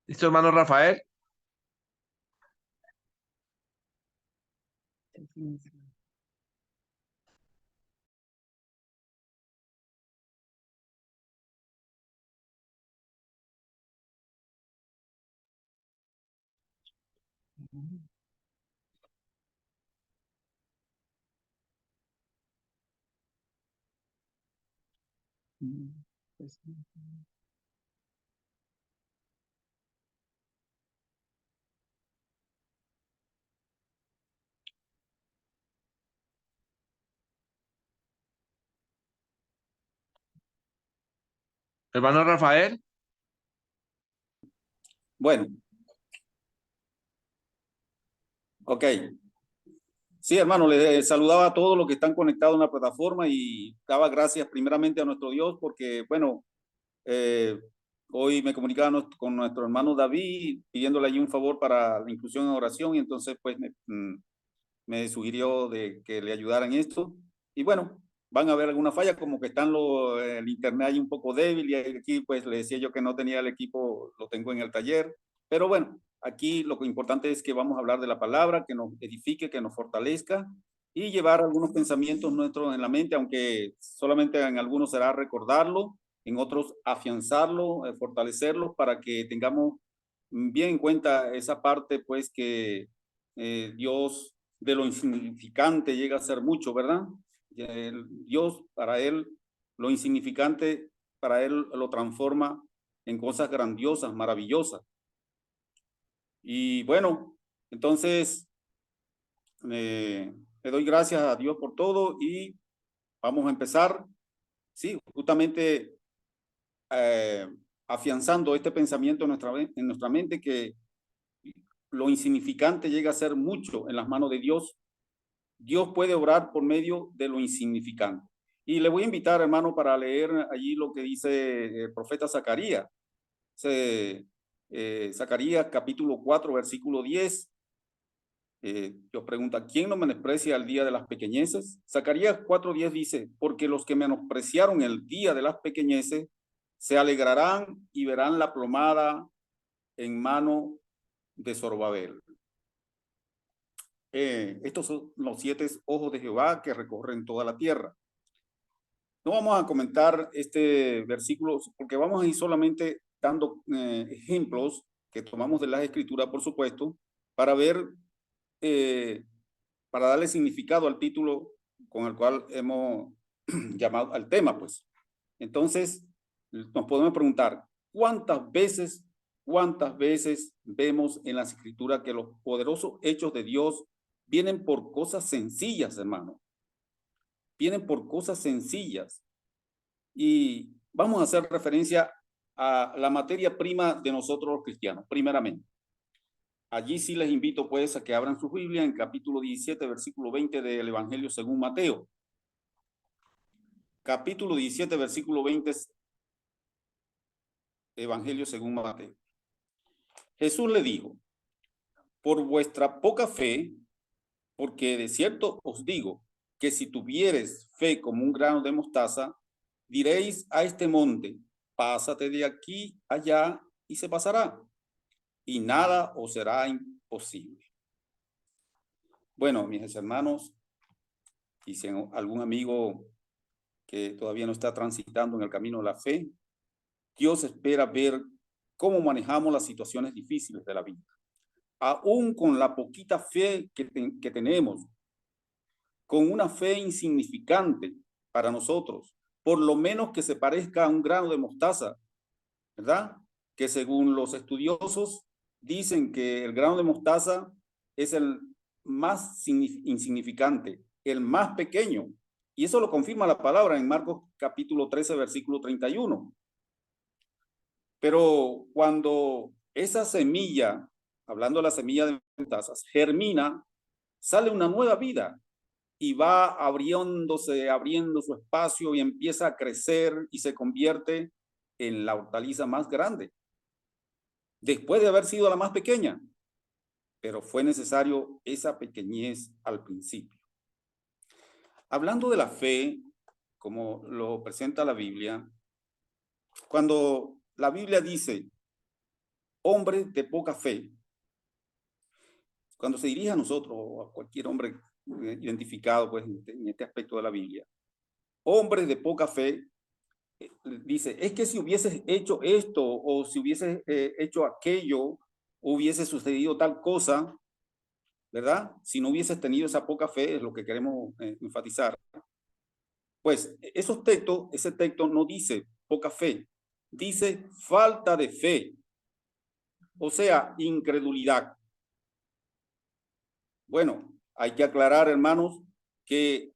¿Listo, hermano Rafael? Hermano Rafael, Bueno, ok. Sí, hermano, le saludaba a todos los que están conectados en la plataforma y daba gracias primeramente a nuestro Dios porque, bueno, eh, hoy me comunicaba con nuestro hermano David pidiéndole allí un favor para la inclusión en oración y entonces pues me sugirió de que le ayudaran esto. Y bueno, van a haber alguna falla, como que el internet ahí un poco débil y aquí pues le decía yo que no tenía el equipo, lo tengo en el taller. Pero bueno, aquí lo que importante es que vamos a hablar de la palabra, que nos edifique, que nos fortalezca y llevar algunos pensamientos nuestros en la mente, aunque solamente en algunos será recordarlo, en otros afianzarlo, fortalecerlo para que tengamos bien en cuenta esa parte pues que Dios de lo insignificante llega a ser mucho, ¿verdad? Dios, para él, lo insignificante, para él lo transforma en cosas grandiosas, maravillosas. Y bueno, entonces, le doy gracias a Dios por todo y vamos a empezar, sí, justamente eh, afianzando este pensamiento en nuestra mente que lo insignificante llega a ser mucho en las manos de Dios. Dios puede obrar por medio de lo insignificante. Y le voy a invitar, hermano, para leer allí lo que dice el profeta Zacarías. Zacarías capítulo 4, versículo 10. Dios pregunta, ¿quién no menosprecia el día de las pequeñeces? Zacarías 4:10 dice, porque los que menospreciaron el día de las pequeñeces se alegrarán y verán la plomada en mano de Zorobabel. Estos son los 7 ojos de Jehová que recorren toda la tierra. No vamos a comentar este versículo porque vamos a ir solamente dando ejemplos que tomamos de las escrituras, por supuesto, para ver, eh, para darle significado al título con el cual hemos llamado al tema, pues. Entonces, nos podemos preguntar, cuántas veces vemos en las escrituras que los poderosos hechos de Dios vienen por cosas sencillas, hermano? Vienen por cosas sencillas. Y vamos a hacer referencia a la materia prima de nosotros los cristianos, primeramente. Allí sí les invito pues a que abran su Biblia en capítulo 17, versículo 20 del Evangelio según Mateo. Capítulo 17, versículo 20, Evangelio según Mateo. Jesús le dijo, por vuestra poca fe, porque de cierto os digo que si tuviereis fe como un grano de mostaza, diréis a este monte, pásate de aquí allá y se pasará, y nada os será imposible. Bueno, mis hermanos, y si algún amigo que todavía no está transitando en el camino de la fe, Dios espera ver cómo manejamos las situaciones difíciles de la vida. Aún con la poquita fe que tenemos, con una fe insignificante para nosotros, por lo menos que se parezca a un grano de mostaza, ¿verdad? Que según los estudiosos dicen que el grano de mostaza es el más insignificante, el más pequeño. Y eso lo confirma la palabra en Marcos capítulo 13, versículo 31. Pero cuando esa semilla, hablando de la semilla de mostazas, germina, sale una nueva vida y va abriendo su espacio y empieza a crecer y se convierte en la hortaliza más grande, después de haber sido la más pequeña, pero fue necesario esa pequeñez al principio. Hablando de la fe, como lo presenta la Biblia, cuando la Biblia dice, hombres de poca fe. Cuando se dirige a nosotros o a cualquier hombre identificado pues, en este aspecto de la Biblia, hombres de poca fe, dice, es que si hubieses hecho esto o si hubieses hecho aquello, hubiese sucedido tal cosa, ¿verdad? Si no hubieses tenido esa poca fe, es lo que queremos enfatizar. Pues esos textos, ese texto no dice poca fe, dice falta de fe, o sea, incredulidad. Bueno, hay que aclarar, hermanos, que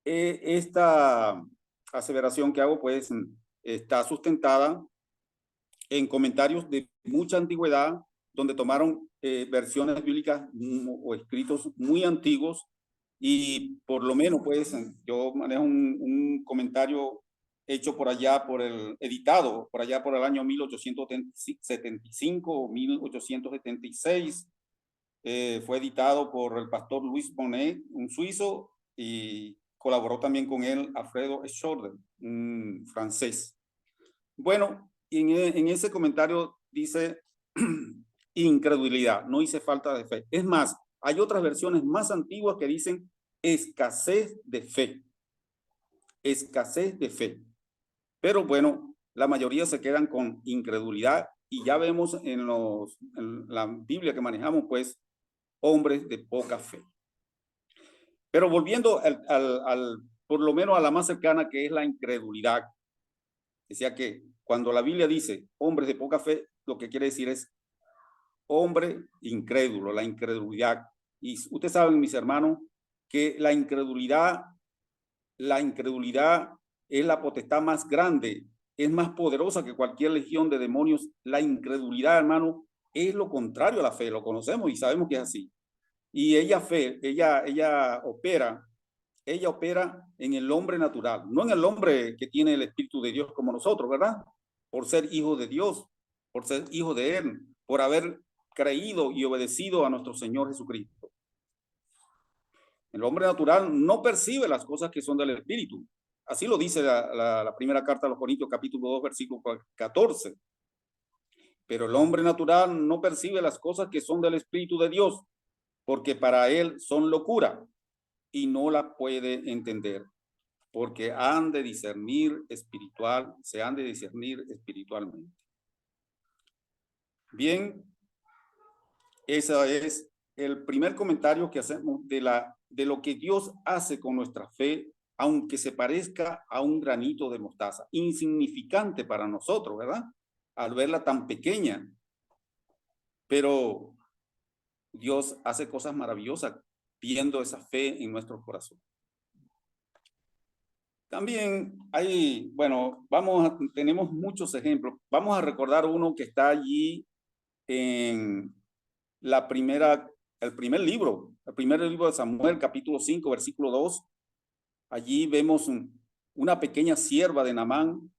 esta aseveración que hago, pues, está sustentada en comentarios de mucha antigüedad, donde tomaron versiones bíblicas o escritos muy antiguos, y por lo menos, pues, yo manejo un comentario hecho por allá, editado por allá por el año 1875 o 1876, fue editado por el pastor Luis Bonnet, un suizo, y colaboró también con él Alfredo Schorder, un francés. Bueno, en ese comentario dice incredulidad, no dice falta de fe. Es más, hay otras versiones más antiguas que dicen escasez de fe. Escasez de fe. Pero bueno, la mayoría se quedan con incredulidad, y ya vemos en la Biblia que manejamos, pues, hombres de poca fe. Pero volviendo por lo menos a la más cercana, que es la incredulidad. Decía que cuando la Biblia dice hombres de poca fe, lo que quiere decir es hombre incrédulo, la incredulidad. Y ustedes saben, mis hermanos, que la incredulidad es la potestad más grande, es más poderosa que cualquier legión de demonios. La incredulidad, hermano, es lo contrario a la fe, lo conocemos y sabemos que es así. Y ella opera en el hombre natural, no en el hombre que tiene el Espíritu de Dios como nosotros, ¿verdad? Por ser hijo de Dios, por ser hijo de Él, por haber creído y obedecido a nuestro Señor Jesucristo. El hombre natural no percibe las cosas que son del Espíritu. Así lo dice la primera carta a los Corintios, capítulo 2, versículo 14. Pero el hombre natural no percibe las cosas que son del Espíritu de Dios, porque para él son locura y no la puede entender, porque se han de discernir espiritualmente. Bien, ese es el primer comentario que hacemos de lo que Dios hace con nuestra fe, aunque se parezca a un granito de mostaza, insignificante para nosotros, ¿verdad? Al verla tan pequeña, pero Dios hace cosas maravillosas viendo esa fe en nuestro corazón. También hay, bueno, tenemos muchos ejemplos. Vamos a recordar uno que está allí en el primer libro de Samuel, capítulo 5, versículo 2. Allí vemos una pequeña sierva de Naamán,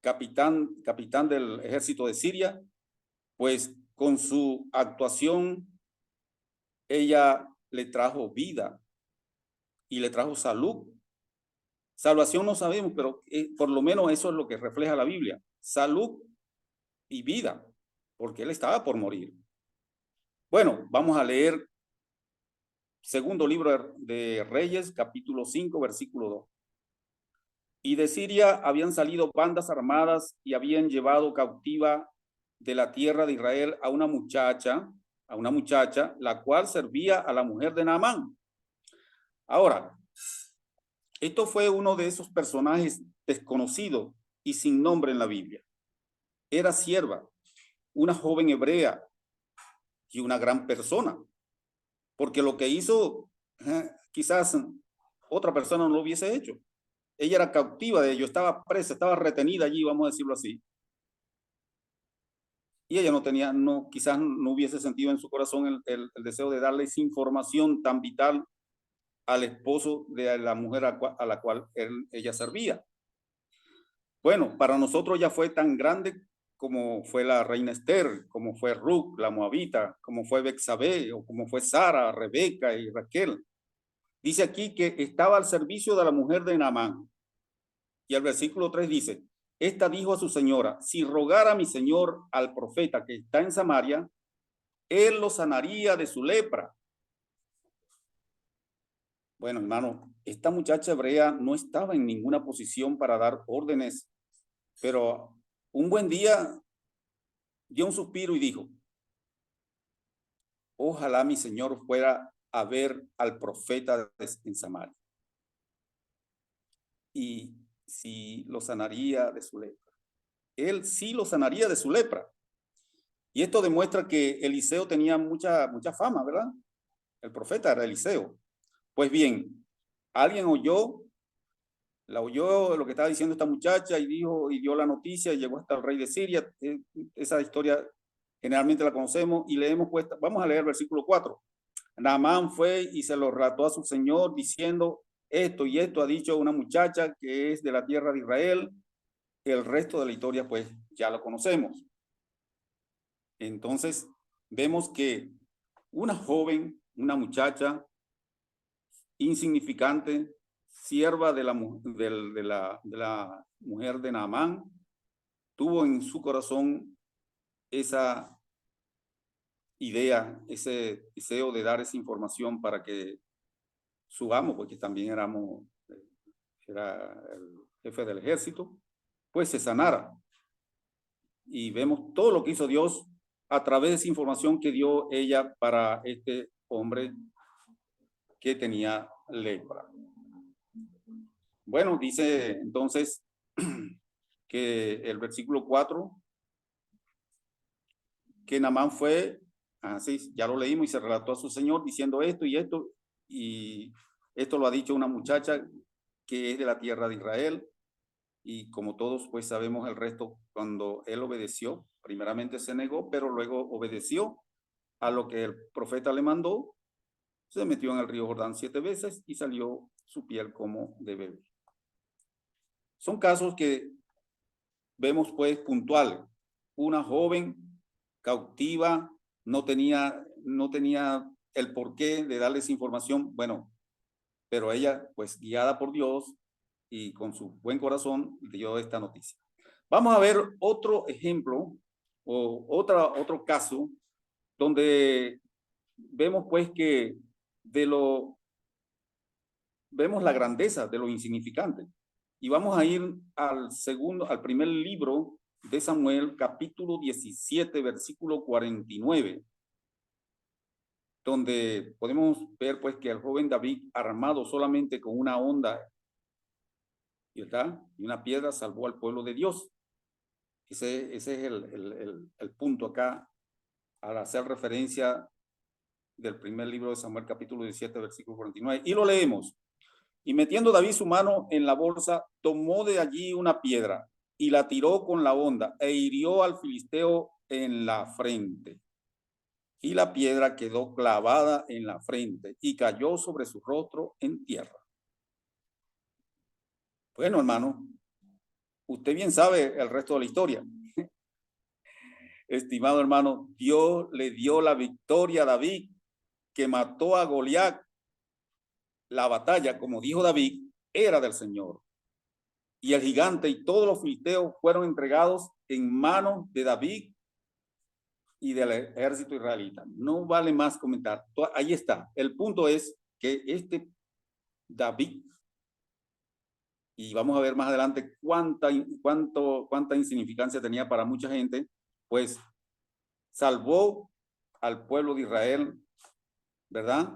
capitán del ejército de Siria, pues con su actuación ella le trajo vida y le trajo salud. Salvación no sabemos, pero por lo menos eso es lo que refleja la Biblia. Salud y vida, porque él estaba por morir. Bueno, vamos a leer segundo libro de Reyes, capítulo 5, versículo 2. Y de Siria habían salido bandas armadas y habían llevado cautiva de la tierra de Israel a una muchacha, la cual servía a la mujer de Naamán. Ahora, esto fue uno de esos personajes desconocidos y sin nombre en la Biblia. Era sierva, una joven hebrea y una gran persona, porque lo que hizo quizás otra persona no lo hubiese hecho. Ella era cautiva de ello, estaba presa, estaba retenida allí, vamos a decirlo así. Y ella quizás no hubiese sentido en su corazón el deseo de darle esa información tan vital al esposo de la mujer a la cual ella servía. Bueno, para nosotros ya fue tan grande como fue la reina Esther, como fue Ruth, la moabita, como fue Betsabé, o como fue Sara, Rebeca y Raquel. Dice aquí que estaba al servicio de la mujer de Naamán. Y el versículo 3 dice, esta dijo a su señora, si rogara mi señor al profeta que está en Samaria, él lo sanaría de su lepra. Bueno, hermano, esta muchacha hebrea no estaba en ninguna posición para dar órdenes, pero un buen día dio un suspiro y dijo, ojalá mi señor fuera a ver al profeta en Samaria y si lo sanaría de su lepra. Él sí lo sanaría de su lepra. Y esto demuestra que Eliseo tenía mucha fama, ¿verdad? El profeta era Eliseo. Pues bien, alguien la oyó lo que estaba diciendo esta muchacha y dijo y dio la noticia y llegó hasta el rey de Siria. Esa historia generalmente la conocemos y leemos pues, vamos a leer el versículo 4. Naamán fue y se lo relató a su señor diciendo, esto y esto ha dicho una muchacha que es de la tierra de Israel. El resto de la historia pues ya lo conocemos. Entonces vemos que una joven, una muchacha insignificante, sierva de la mujer de Naamán, tuvo en su corazón esa idea, ese deseo de dar esa información para que su amo, porque también era el jefe del ejército, pues se sanara. Y vemos todo lo que hizo Dios a través de esa información que dio ella para este hombre que tenía lepra. Bueno, dice entonces que el versículo 4, que Naamán fue, así ya lo leímos, y se relató a su señor diciendo esto y esto, y esto lo ha dicho una muchacha que es de la tierra de Israel, y como todos pues sabemos el resto, cuando él obedeció, primeramente se negó, pero luego obedeció a lo que el profeta le mandó, se metió en el río Jordán 7 veces y salió su piel como de bebé. Son casos que vemos pues puntuales. Una joven cautiva no tenía el porqué de darles información, bueno, pero ella pues guiada por Dios y con su buen corazón dio esta noticia. Vamos a ver otro ejemplo o otro caso donde vemos pues que vemos la grandeza de lo insignificante. Y vamos a ir al primer libro de Samuel, capítulo 17, versículo 49, donde podemos ver pues que el joven David, armado solamente con una honda, ¿verdad?, y una piedra, salvó al pueblo de Dios. Ese es el punto acá, al hacer referencia del primer libro de Samuel, capítulo 17, versículo 49. Y lo leemos. Y metiendo David su mano en la bolsa, tomó de allí una piedra y la tiró con la honda e hirió al filisteo en la frente. Y la piedra quedó clavada en la frente y cayó sobre su rostro en tierra. Bueno, hermano, usted bien sabe el resto de la historia. Estimado hermano, Dios le dio la victoria a David, que mató a Goliat. La batalla, como dijo David, era del Señor. Y el gigante y todos los filisteos fueron entregados en manos de David y del ejército israelita. No vale más comentar. Ahí está. El punto es que este David, y vamos a ver más adelante cuánta insignificancia tenía para mucha gente, pues salvó al pueblo de Israel, ¿verdad?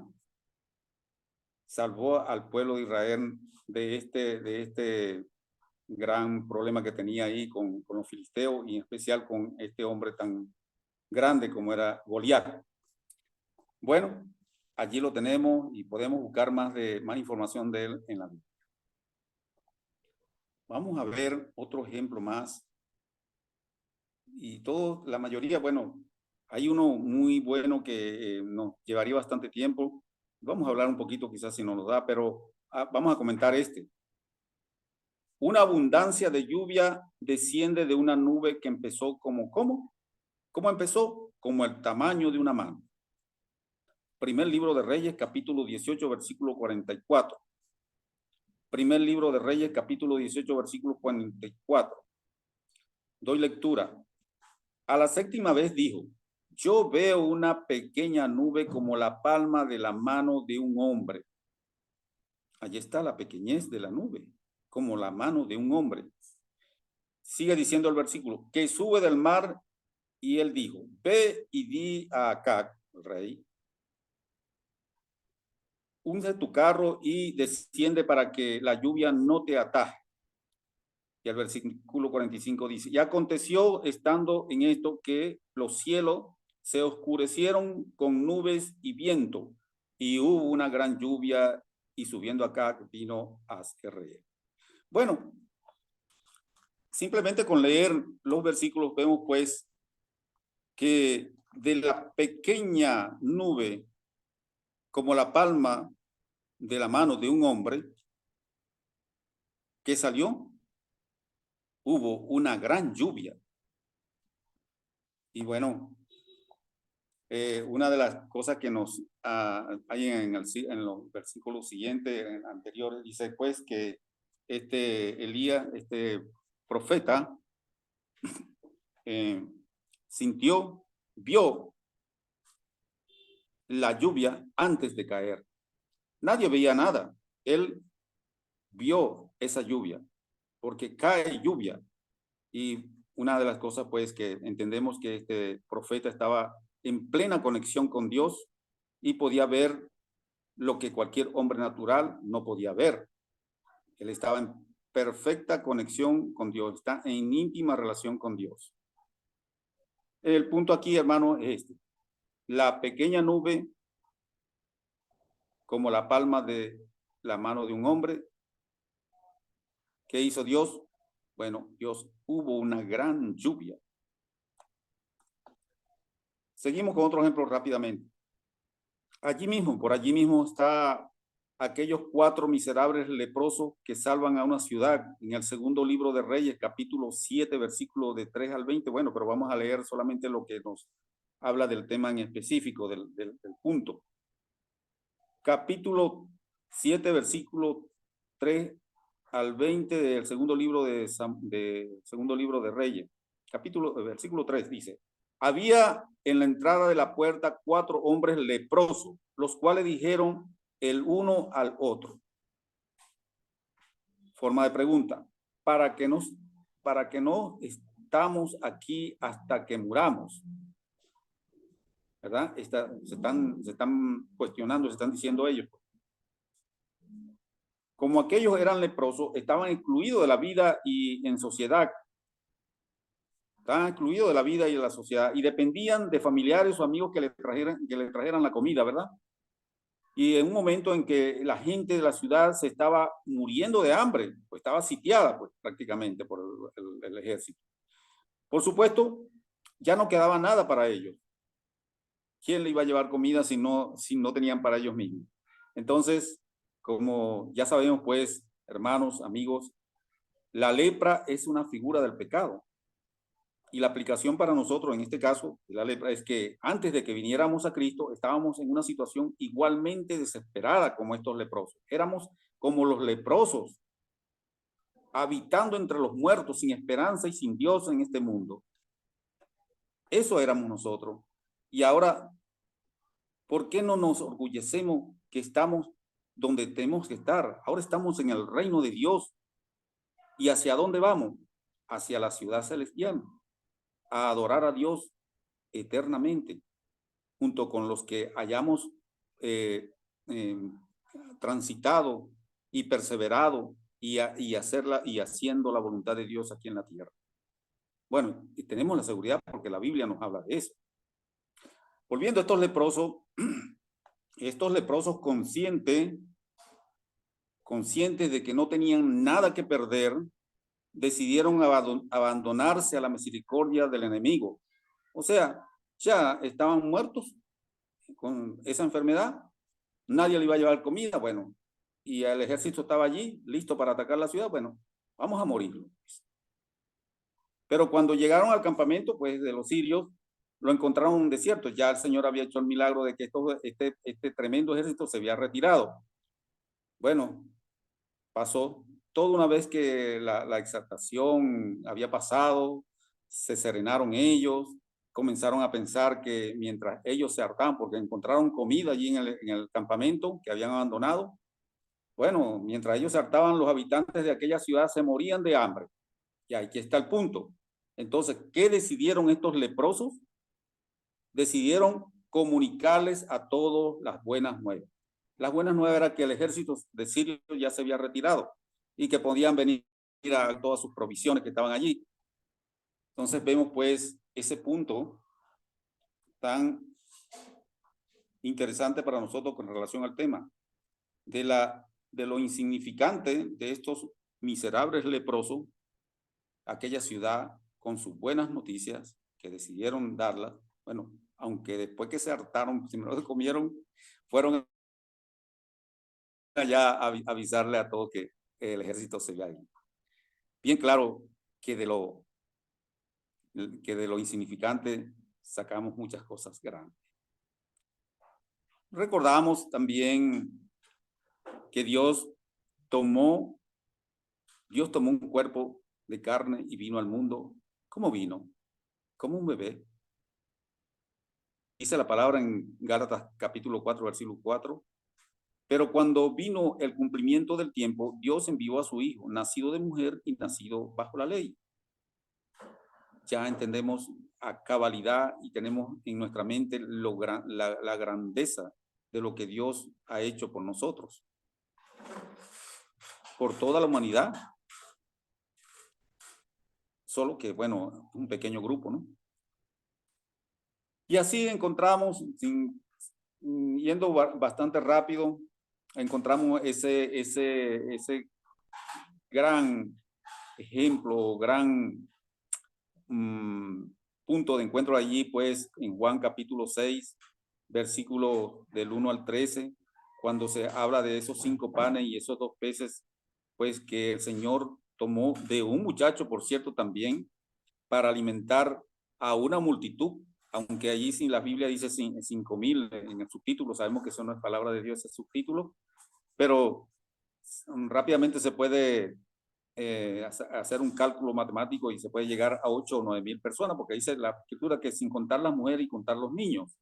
Salvó al pueblo de Israel de este gran problema que tenía ahí con los filisteos y en especial con este hombre tan grande como era Goliat. Bueno, allí lo tenemos y podemos buscar más información de él en la Biblia. Vamos a ver otro ejemplo más. Y la mayoría, bueno, hay uno muy bueno que nos llevaría bastante tiempo. Vamos a hablar un poquito quizás si nos lo da, pero vamos a comentar este. Una abundancia de lluvia desciende de una nube que empezó ¿cómo empezó? Como el tamaño de una mano. Primer libro de Reyes, capítulo 18, versículo 44. Primer libro de Reyes, capítulo 18, versículo 44. Doy lectura. A la séptima vez dijo, yo veo una pequeña nube como la palma de la mano de un hombre. Allí está la pequeñez de la nube, como la mano de un hombre. Sigue diciendo el versículo, que sube del mar, y él dijo, ve y di a Acac, el rey, unce tu carro y desciende para que la lluvia no te ataje. Y el versículo 45 dice, y aconteció estando en esto que los cielos se oscurecieron con nubes y viento, y hubo una gran lluvia, y subiendo acá vino a Azerreel. Bueno, simplemente con leer los versículos vemos pues que de la pequeña nube, como la palma de la mano de un hombre, que salió, hubo una gran lluvia. Y bueno, una de las cosas que nos hay en los versículos siguientes, anteriores, dice pues que Elías, profeta, sintió, vio la lluvia antes de caer. Nadie veía nada. Él vio esa lluvia, porque cae lluvia. Y una de las cosas, pues, que entendemos que este profeta estaba en plena conexión con Dios y podía ver lo que cualquier hombre natural no podía ver. Él estaba en perfecta conexión con Dios, está en íntima relación con Dios. El punto aquí, hermano, es este. La pequeña nube, como la palma de la mano de un hombre, ¿qué hizo Dios? Bueno, Dios, hubo una gran lluvia. Seguimos con otro ejemplo rápidamente. Allí mismo, por allí mismo está aquellos 4 miserables leprosos que salvan a una ciudad en el segundo libro de Reyes, capítulo 7, versículo de 3 al 20. Bueno, pero vamos a leer solamente lo que nos habla del tema en específico, del punto. Capítulo 7, versículo 3 al 20 del segundo libro de Reyes. Versículo 3 dice, había en la entrada de la puerta 4 hombres leprosos, los cuales dijeron el uno al otro. Forma de pregunta, ¿para qué no estamos aquí hasta que muramos? ¿Verdad? Se están cuestionando, se están diciendo ellos. Como aquellos eran leprosos, estaban excluidos de la vida y en sociedad. Estaban excluidos de la vida y de la sociedad y dependían de familiares o amigos que le trajeran la comida, ¿verdad? Y en un momento en que la gente de la ciudad se estaba muriendo de hambre, pues estaba sitiada pues, prácticamente por el ejército. Por supuesto, ya no quedaba nada para ellos. ¿Quién le iba a llevar comida si no tenían para ellos mismos? Entonces, como ya sabemos, pues, hermanos, amigos, la lepra es una figura del pecado. Y la aplicación para nosotros, en este caso, de la lepra, es que antes de que viniéramos a Cristo, estábamos en una situación igualmente desesperada como estos leprosos. Éramos como los leprosos, habitando entre los muertos, sin esperanza y sin Dios en este mundo. Eso éramos nosotros. Y ahora, ¿por qué no nos orgullecemos que estamos donde tenemos que estar? Ahora estamos en el reino de Dios. ¿Y hacia dónde vamos? Hacia la ciudad celestial, a adorar a Dios eternamente, junto con los que hayamos transitado y perseverado y haciendo la voluntad de Dios aquí en la tierra. Bueno, y tenemos la seguridad porque la Biblia nos habla de eso. Volviendo a estos leprosos conscientes de que no tenían nada que perder, decidieron abandonarse a la misericordia del enemigo. O sea, ya estaban muertos con esa enfermedad, nadie le iba a llevar comida, bueno, y el ejército estaba allí, listo para atacar la ciudad, bueno, vamos a morir. Pero cuando llegaron al campamento, pues, de los sirios, lo encontraron en un desierto. Ya el Señor había hecho el milagro de que este tremendo ejército se había retirado. Bueno, pasó toda una vez que la exaltación había pasado, se serenaron ellos, comenzaron a pensar que mientras ellos se hartaban, porque encontraron comida allí en el campamento que habían abandonado, bueno, mientras ellos se hartaban, los habitantes de aquella ciudad se morían de hambre. Y aquí está el punto. Entonces, ¿qué decidieron estos leprosos? Decidieron comunicarles a todos las buenas nuevas. Las buenas nuevas era que el ejército de Sirio ya se había retirado y que podían venir a todas sus provisiones que estaban allí. Entonces vemos pues ese punto tan interesante para nosotros con relación al tema de lo insignificante de estos miserables leprosos, aquella ciudad con sus buenas noticias que decidieron darlas. Bueno, aunque después que se hartaron, primero se comieron, fueron allá a avisarle a todos que el ejército se había ido. Bien claro que de lo insignificante sacamos muchas cosas grandes. Recordamos también que Dios tomó un cuerpo de carne y vino al mundo. ¿Cómo vino? Como un bebé. Dice la palabra en Gálatas capítulo 4, versículo 4. Pero cuando vino el cumplimiento del tiempo, Dios envió a su Hijo, nacido de mujer y nacido bajo la ley. Ya entendemos a cabalidad y tenemos en nuestra mente la grandeza de lo que Dios ha hecho por nosotros, por toda la humanidad. Solo que, bueno, un pequeño grupo, ¿no? Y así encontramos, yendo bastante rápido, encontramos ese gran ejemplo, gran punto de encuentro allí, pues, en Juan capítulo 6, versículo del 1 al 13, cuando se habla de esos 5 panes y esos 2 peces, pues, que el Señor tomó de un muchacho, por cierto, también, para alimentar a una multitud, aunque allí sin la Biblia dice 5,000 en el subtítulo, sabemos que eso no es palabra de Dios, es subtítulo, pero rápidamente se puede hacer un cálculo matemático y se puede llegar a 8 o 9,000 personas, porque dice la escritura que sin contar las mujeres y contar los niños.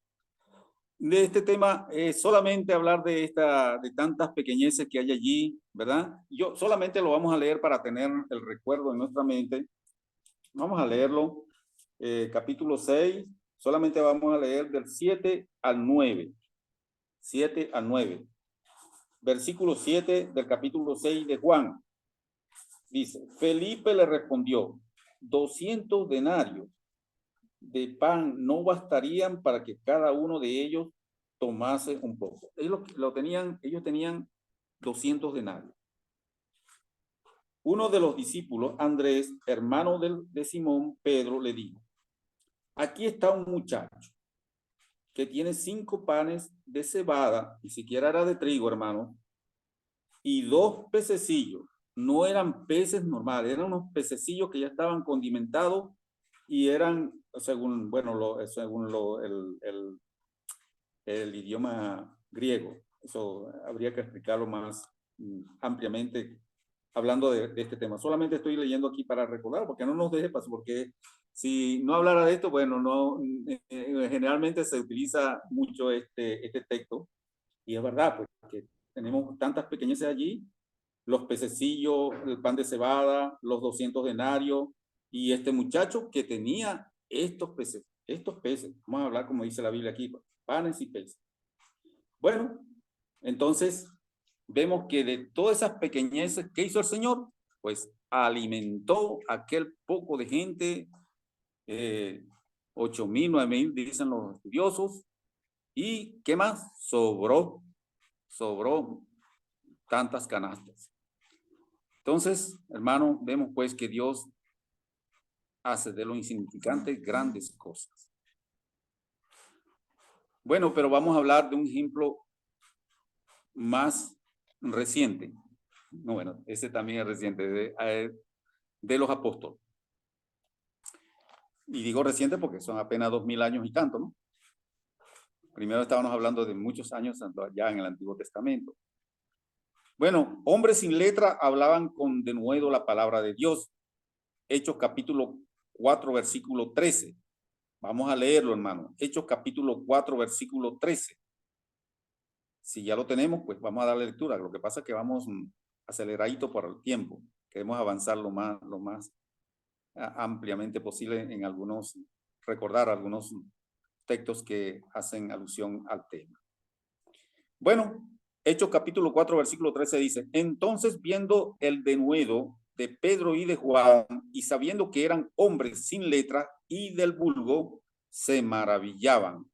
De este tema, solamente hablar de tantas pequeñeces que hay allí, ¿verdad? Yo solamente lo vamos a leer para tener el recuerdo en nuestra mente. Vamos a leerlo, capítulo 6, solamente vamos a leer del 7 al 9. 7 al 9. Versículo 7 del capítulo 6 de Juan. Dice, Felipe le respondió, 200 denarios de pan no bastarían para que cada uno de ellos tomase un poco. Ellos tenían 200 denarios. Uno de los discípulos, Andrés, hermano de Simón, Pedro, le dijo, aquí está un muchacho que tiene 5 panes de cebada, ni siquiera era de trigo, hermano, y 2 pececillos. No eran peces normales, eran unos pececillos que ya estaban condimentados y eran, según, bueno, el idioma griego. Eso habría que explicarlo más ampliamente hablando de este tema. Solamente estoy leyendo aquí para recordar, porque no nos deje pasar, porque si no hablara de esto, bueno, no, generalmente se utiliza mucho este texto, y es verdad, pues, que tenemos tantas pequeñeces allí, los pececillos, el pan de cebada, los 200 denarios, y este muchacho que tenía estos peces, vamos a hablar como dice la Biblia aquí, panes y peces. Bueno, entonces vemos que de todas esas pequeñeces, ¿qué hizo el Señor? Pues alimentó a aquel poco de gente, 8,000, 9,000, dicen los estudiosos, y ¿qué más? Sobró tantas canastas. Entonces, hermano, vemos pues que Dios hace de lo insignificante grandes cosas. Bueno, pero vamos a hablar de un ejemplo más reciente. No, bueno, ese también es reciente, de los apóstoles. Y digo reciente porque son apenas 2,000 años y tanto, ¿no? Primero estábamos hablando de muchos años ya en el Antiguo Testamento. Bueno, hombres sin letra hablaban con denuedo la palabra de Dios. Hechos capítulo 4, versículo 13. Vamos a leerlo, hermano. Hechos capítulo 4, versículo 13. Si ya lo tenemos, pues vamos a darle lectura. Lo que pasa es que vamos aceleradito por el tiempo. Queremos avanzar lo más ampliamente posible en recordar algunos textos que hacen alusión al tema. Bueno, Hechos capítulo 4, versículo 13 dice: entonces, viendo el denuedo de Pedro y de Juan, y sabiendo que eran hombres sin letra y del vulgo, se maravillaban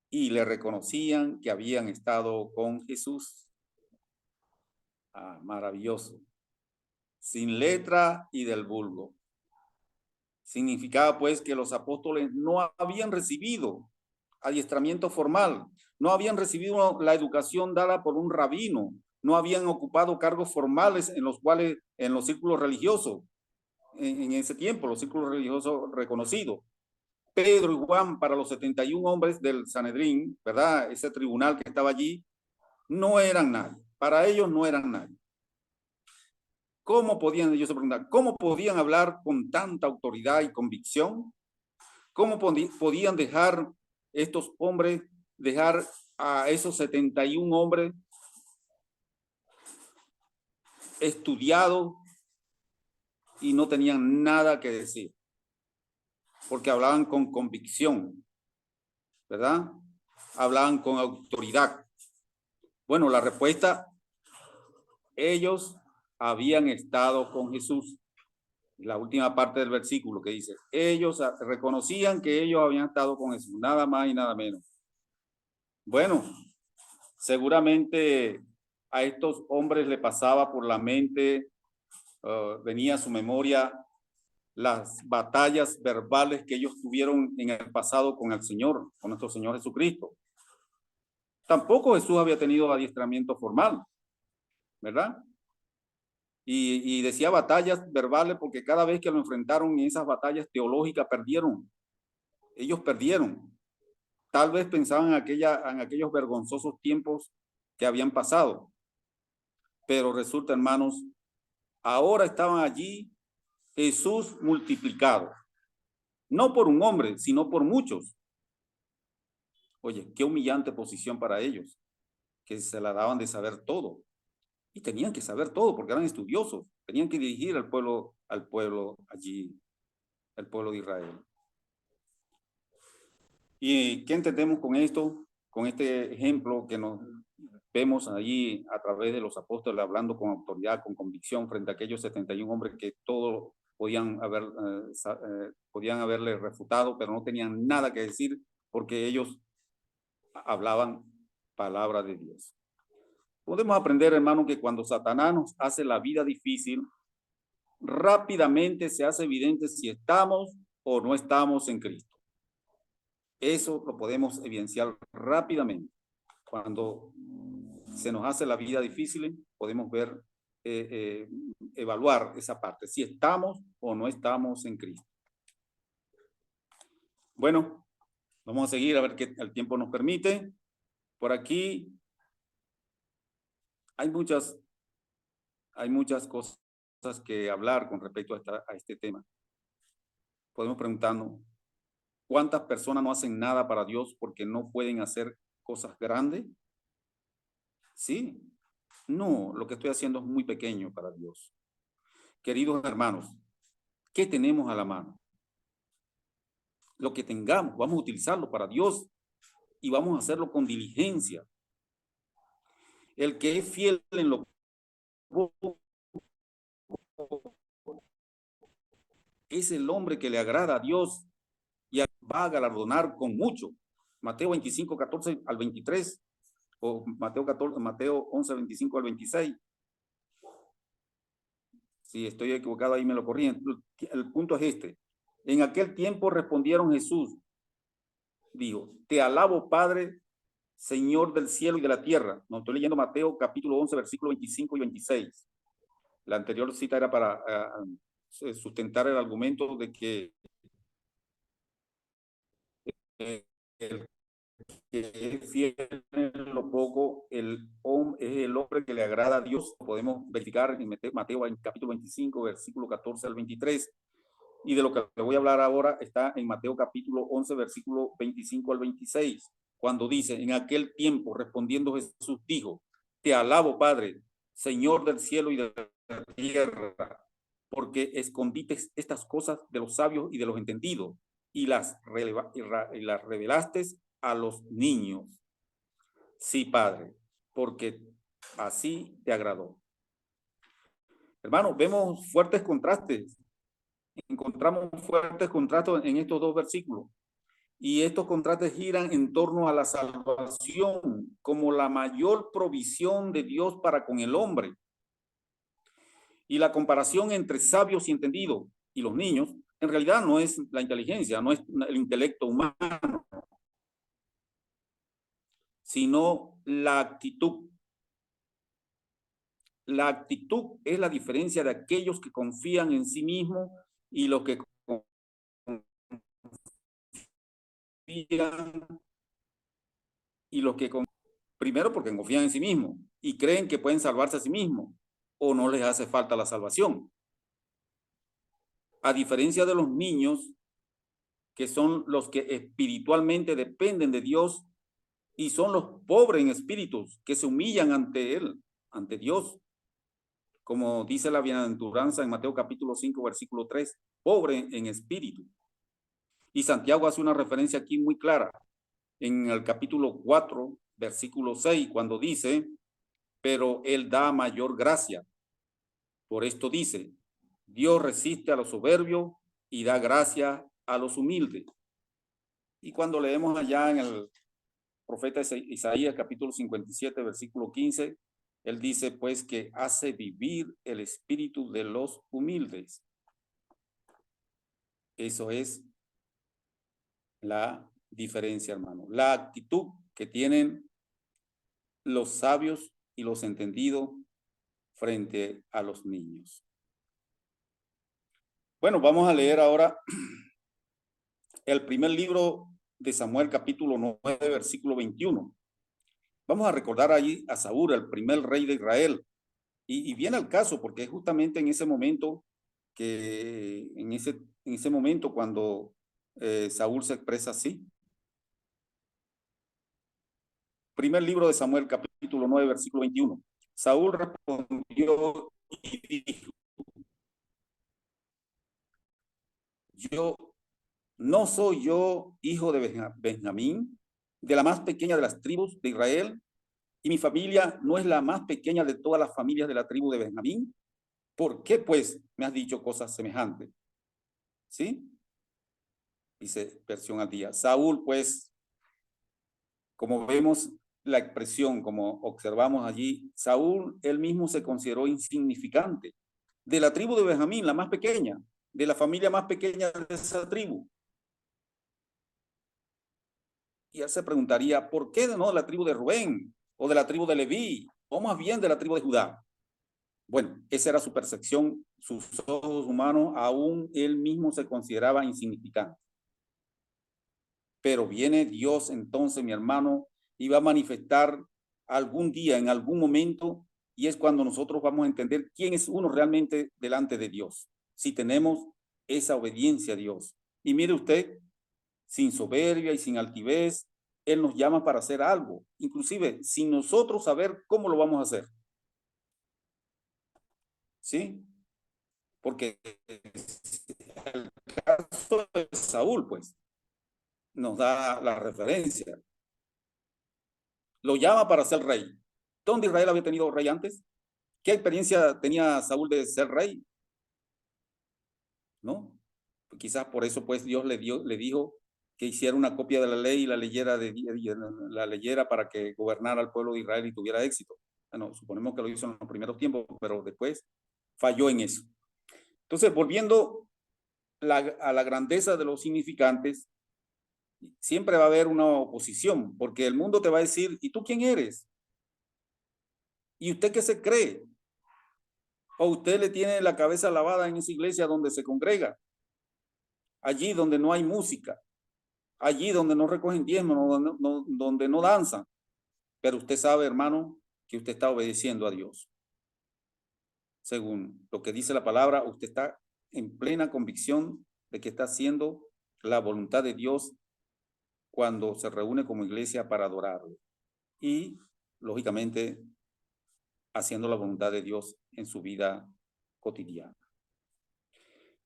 y le reconocían que habían estado con Jesús. Maravilloso. Sin letra y del vulgo. Significaba pues que los apóstoles no habían recibido adiestramiento formal, no habían recibido la educación dada por un rabino, no habían ocupado cargos formales en los círculos religiosos, en ese tiempo, los círculos religiosos reconocidos. Pedro y Juan, para los 71 hombres del Sanedrín, ¿verdad? Ese tribunal que estaba allí, no eran nadie. Para ellos no eran nadie. ¿Cómo podían, ellos se preguntan, cómo podían hablar con tanta autoridad y convicción? ¿Cómo podían dejar estos hombres, dejar a esos 71 hombres estudiados y no tenían nada que decir? Porque hablaban con convicción, ¿verdad? Hablaban con autoridad. Bueno, la respuesta, ellos habían estado con Jesús. La última parte del versículo que dice, ellos reconocían que ellos habían estado con Jesús, nada más y nada menos. Bueno, seguramente a estos hombres le pasaba por la mente, venía a su memoria las batallas verbales que ellos tuvieron en el pasado con el Señor, con nuestro Señor Jesucristo. Tampoco Jesús había tenido adiestramiento formal, ¿verdad? Y decía batallas verbales porque cada vez que lo enfrentaron en esas batallas teológicas perdieron. Ellos perdieron. Tal vez pensaban en aquellos vergonzosos tiempos que habían pasado. Pero resulta, hermanos, ahora estaban allí Jesús multiplicado. No por un hombre, sino por muchos. Oye, qué humillante posición para ellos, que se la daban de saber todo. Y tenían que saber todo porque eran estudiosos. Tenían que dirigir al pueblo allí, el pueblo de Israel. ¿Y qué entendemos con esto? Con este ejemplo que nos vemos allí a través de los apóstoles hablando con autoridad, con convicción frente a aquellos 71 hombres que todos podían haberle refutado, pero no tenían nada que decir porque ellos hablaban palabra de Dios. Podemos aprender, hermano, que cuando Satanás nos hace la vida difícil, rápidamente se hace evidente si estamos o no estamos en Cristo. Eso lo podemos evidenciar rápidamente. Cuando se nos hace la vida difícil, podemos ver, evaluar esa parte, si estamos o no estamos en Cristo. Bueno, vamos a seguir a ver qué el tiempo nos permite. Por aquí hay muchas cosas que hablar con respecto a este tema. Podemos preguntarnos, ¿cuántas personas no hacen nada para Dios porque no pueden hacer cosas grandes? Sí. No, lo que estoy haciendo es muy pequeño para Dios. Queridos hermanos, ¿qué tenemos a la mano? Lo que tengamos, vamos a utilizarlo para Dios y vamos a hacerlo con diligencia. El que es fiel en lo poco es el hombre que le agrada a Dios y va a galardonar con mucho. Mateo 25, 14 al 23 o Mateo 11, 25 al 26. Si estoy equivocado, ahí me lo corrigen. El punto es este. En aquel tiempo respondieron Jesús, dijo, te alabo, Padre, Señor del cielo y de la tierra. No, estoy leyendo Mateo capítulo 11, versículo 25 y 26. La anterior cita era para sustentar el argumento de que el que es fiel en lo poco, es el hombre que le agrada a Dios. Podemos verificar en Mateo en capítulo 25, versículo 14 al 23. Y de lo que le voy a hablar ahora está en Mateo capítulo 11, versículo 25 al 26, cuando dice, en aquel tiempo respondiendo Jesús dijo, te alabo, Padre, Señor del cielo y de la tierra, porque escondiste estas cosas de los sabios y de los entendidos y las revelaste a los niños. Sí, Padre, porque así te agradó. Hermanos, vemos fuertes contrastes. Encontramos fuertes contrastes en estos dos versículos. Y estos contrastes giran en torno a la salvación como la mayor provisión de Dios para con el hombre. Y la comparación entre sabios y entendidos y los niños, en realidad no es la inteligencia, no es el intelecto humano, sino la actitud. La actitud es la diferencia de aquellos que confían en sí mismos y los que confían primero porque confían en sí mismos y creen que pueden salvarse a sí mismos o no les hace falta la salvación. A diferencia de los niños, que son los que espiritualmente dependen de Dios y son los pobres en espíritus que se humillan ante Él, ante Dios. Como dice la bienaventuranza en Mateo capítulo 5, versículo 3, pobre en espíritu. Y Santiago hace una referencia aquí muy clara en el capítulo 4, versículo 6, cuando dice, pero Él da mayor gracia. Por esto dice, Dios resiste a los soberbios y da gracia a los humildes. Y cuando leemos allá en el profeta Isaías capítulo 57, versículo 15, él dice pues que hace vivir el espíritu de los humildes. Eso es la diferencia, hermano. La actitud que tienen los sabios y los entendidos frente a los niños. Bueno, vamos a leer ahora el primer libro de Samuel, capítulo 9, versículo 21. Vamos a recordar allí a Saúl, el primer rey de Israel. Y viene al caso porque es justamente en ese momento que, en ese momento cuando Saúl se expresa así. Primer libro de Samuel, capítulo 9, versículo 21. Saúl respondió y dijo, ¿no soy yo hijo de Benjamín, de la más pequeña de las tribus de Israel? ¿Y mi familia no es la más pequeña de todas las familias de la tribu de Benjamín? ¿Por qué, pues, me has dicho cosas semejantes? ¿Sí? Dice versión al día. Saúl, pues, como vemos la expresión, como observamos allí, Saúl él mismo se consideró insignificante. De la tribu de Benjamín, la más pequeña, de la familia más pequeña de esa tribu. Y él se preguntaría, ¿por qué no de la tribu de Rubén o de la tribu de Leví o más bien de la tribu de Judá? Bueno, esa era su percepción, sus ojos humanos, aún él mismo se consideraba insignificante. Pero viene Dios entonces, mi hermano, y va a manifestar algún día, en algún momento, y es cuando nosotros vamos a entender quién es uno realmente delante de Dios, si tenemos esa obediencia a Dios. Y mire usted, sin soberbia y sin altivez, Él nos llama para hacer algo, inclusive sin nosotros saber cómo lo vamos a hacer. ¿Sí? Porque el caso de Saúl, pues, nos da la referencia. Lo llama para ser rey. ¿Dónde Israel había tenido rey antes? ¿Qué experiencia tenía Saúl de ser rey? ¿No? Quizás por eso, pues, Dios le dijo que hiciera una copia de la ley y la leyera para que gobernara al pueblo de Israel y tuviera éxito. Bueno, suponemos que lo hizo en los primeros tiempos, pero después falló en eso. Entonces, volviendo a la grandeza de los significantes, siempre va a haber una oposición, porque el mundo te va a decir, ¿y tú quién eres? ¿Y usted qué se cree? ¿O usted le tiene la cabeza lavada en esa iglesia donde se congrega? Allí donde no hay música, allí donde no recogen diezmos, donde no danzan. Pero usted sabe, hermano, que usted está obedeciendo a Dios. Según lo que dice la palabra, usted está en plena convicción de que está haciendo la voluntad de Dios cuando se reúne como iglesia para adorarlo. Y, lógicamente, haciendo la voluntad de Dios en su vida cotidiana.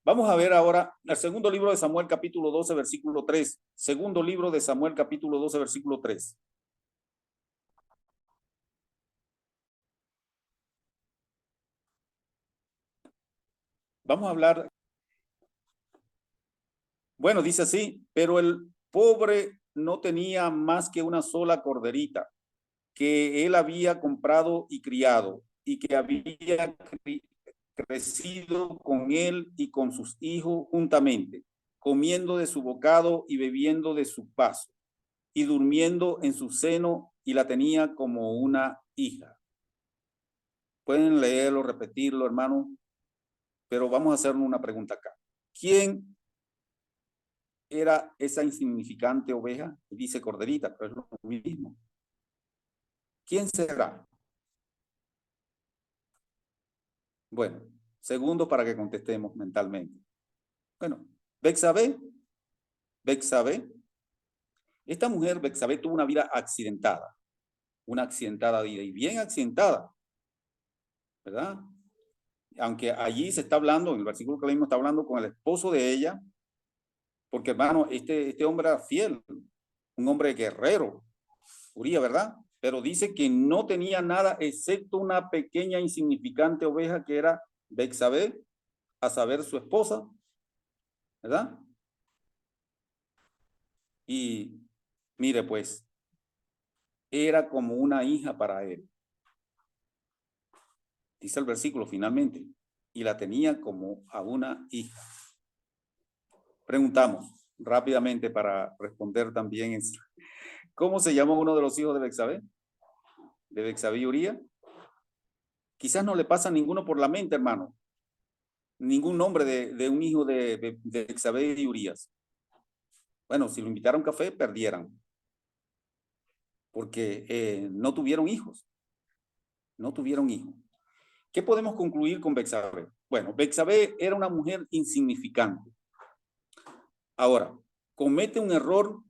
Vamos a ver ahora el segundo libro de Samuel, capítulo 12, versículo 3. Segundo libro de Samuel, capítulo 12, versículo 3. Vamos a hablar. Bueno, dice así, pero el pobre no tenía más que una sola corderita que él había comprado y criado y que había crecido con él y con sus hijos juntamente, comiendo de su bocado y bebiendo de su vaso, y durmiendo en su seno, y la tenía como una hija. Pueden leerlo, repetirlo, hermano, pero vamos a hacernos una pregunta acá. ¿Quién era esa insignificante oveja? Dice corderita, pero es lo mismo. ¿Quién será? Bueno, segundo para que contestemos mentalmente. Bueno, Betsabé. Esta mujer, Betsabé, tuvo una vida accidentada. Una accidentada vida, y bien accidentada, ¿verdad? Aunque allí se está hablando, en el versículo que leímos, está hablando con el esposo de ella, porque hermano, este hombre era fiel, un hombre guerrero, Uría, ¿verdad? Pero dice que no tenía nada excepto una pequeña insignificante oveja que era Betsabé, a saber, su esposa, ¿verdad? Y mire, pues, era como una hija para él. Dice el versículo finalmente, y la tenía como a una hija. Preguntamos rápidamente para responder también. ¿Cómo se llama uno de los hijos de Betsabé? De Betsabé y Uría. Quizás no le pasa ninguno por la mente, hermano. Ningún nombre de un hijo de Betsabé y Urías. Bueno, si lo invitaron a café, perdieran. Porque no tuvieron hijos. No tuvieron hijos. ¿Qué podemos concluir con Betsabé? Bueno, Betsabé era una mujer insignificante. Ahora, comete un error,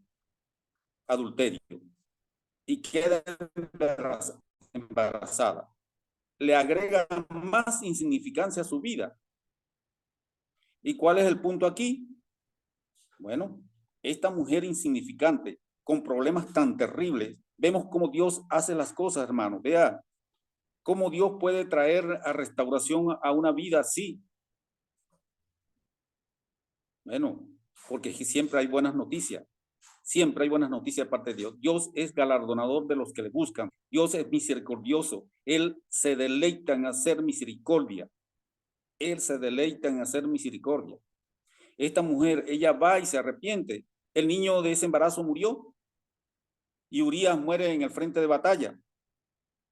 adulterio, y queda embarazada. Le agrega más insignificancia a su vida. ¿Y cuál es el punto aquí? Bueno, esta mujer insignificante, con problemas tan terribles, vemos cómo Dios hace las cosas, hermano. Vea cómo Dios puede traer a restauración a una vida así. Bueno, porque siempre hay buenas noticias. Siempre hay buenas noticias de parte de Dios. Dios es galardonador de los que le buscan. Dios es misericordioso. Él se deleita en hacer misericordia. Él se deleita en hacer misericordia. Esta mujer, ella va y se arrepiente. El niño de ese embarazo murió y Urías muere en el frente de batalla.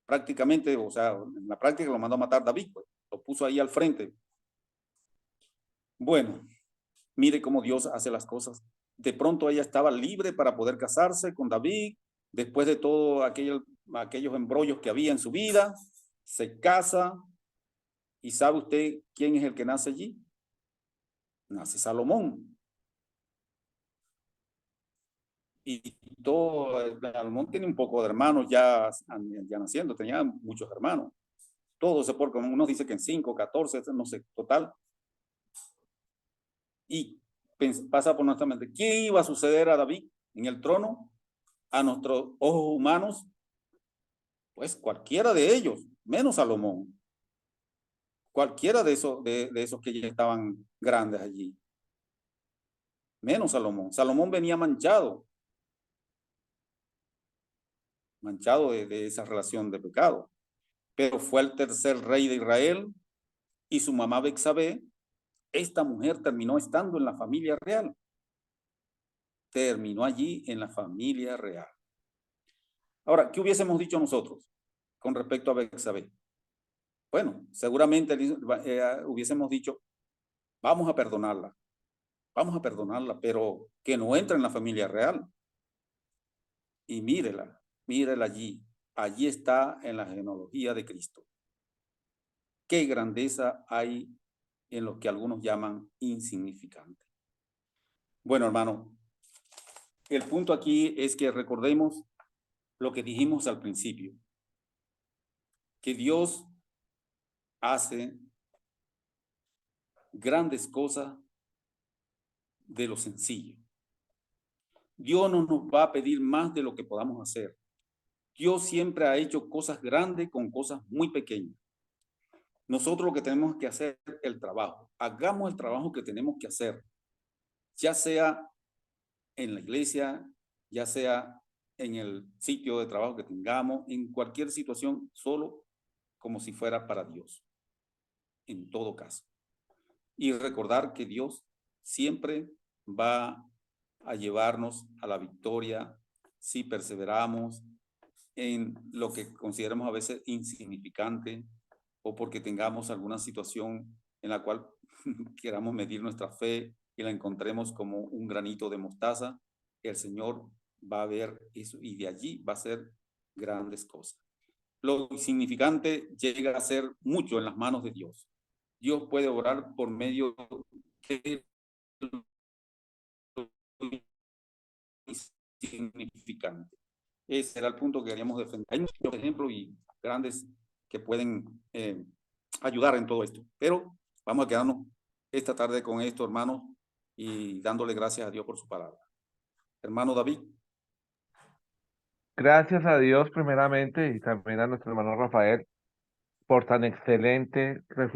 Prácticamente, o sea, en la práctica lo mandó a matar David, pues. Lo puso ahí al frente. Bueno, mire cómo Dios hace las cosas. De pronto ella estaba libre para poder casarse con David, después de todos aquellos embrollos que había en su vida, se casa, y ¿sabe usted quién es el que nace allí? Nace Salomón. Y todo, Salomón tiene un poco de hermanos ya naciendo, tenía muchos hermanos. Todos se porque unos dicen que en 5, 14, no sé, total. Y pasa por nuestra mente, ¿qué iba a suceder a David en el trono? A nuestros ojos humanos, pues cualquiera de ellos, menos Salomón. Cualquiera de esos que ya estaban grandes allí. Menos Salomón. Salomón venía manchado de esa relación de pecado. Pero fue el tercer rey de Israel y su mamá Betsabé, esta mujer terminó estando en la familia real. Terminó allí en la familia real. Ahora, ¿qué hubiésemos dicho nosotros con respecto a Betsabé? Bueno, seguramente hubiésemos dicho, vamos a perdonarla, pero que no entre en la familia real. Y mírela allí está en la genealogía de Cristo. Qué grandeza hay en lo que algunos llaman insignificante. Bueno, hermano, el punto aquí es que recordemos lo que dijimos al principio, que Dios hace grandes cosas de lo sencillo. Dios no nos va a pedir más de lo que podamos hacer. Dios siempre ha hecho cosas grandes con cosas muy pequeñas. Nosotros lo que tenemos que hacer es el trabajo. Hagamos el trabajo que tenemos que hacer, ya sea en la iglesia, ya sea en el sitio de trabajo que tengamos, en cualquier situación, solo como si fuera para Dios, en todo caso. Y recordar que Dios siempre va a llevarnos a la victoria si perseveramos en lo que consideramos a veces insignificante o porque tengamos alguna situación en la cual queramos medir nuestra fe y la encontremos como un granito de mostaza, el Señor va a ver eso y de allí va a ser grandes cosas. Lo insignificante llega a ser mucho en las manos de Dios. Dios puede orar por medio de lo insignificante. Ese era el punto que queríamos defender. Hay muchos ejemplos y grandes que pueden ayudar en todo esto. Pero vamos a quedarnos esta tarde con esto, hermanos, y dándole gracias a Dios por su palabra. Hermano David. Gracias a Dios primeramente y también a nuestro hermano Rafael por tan excelente reflexión.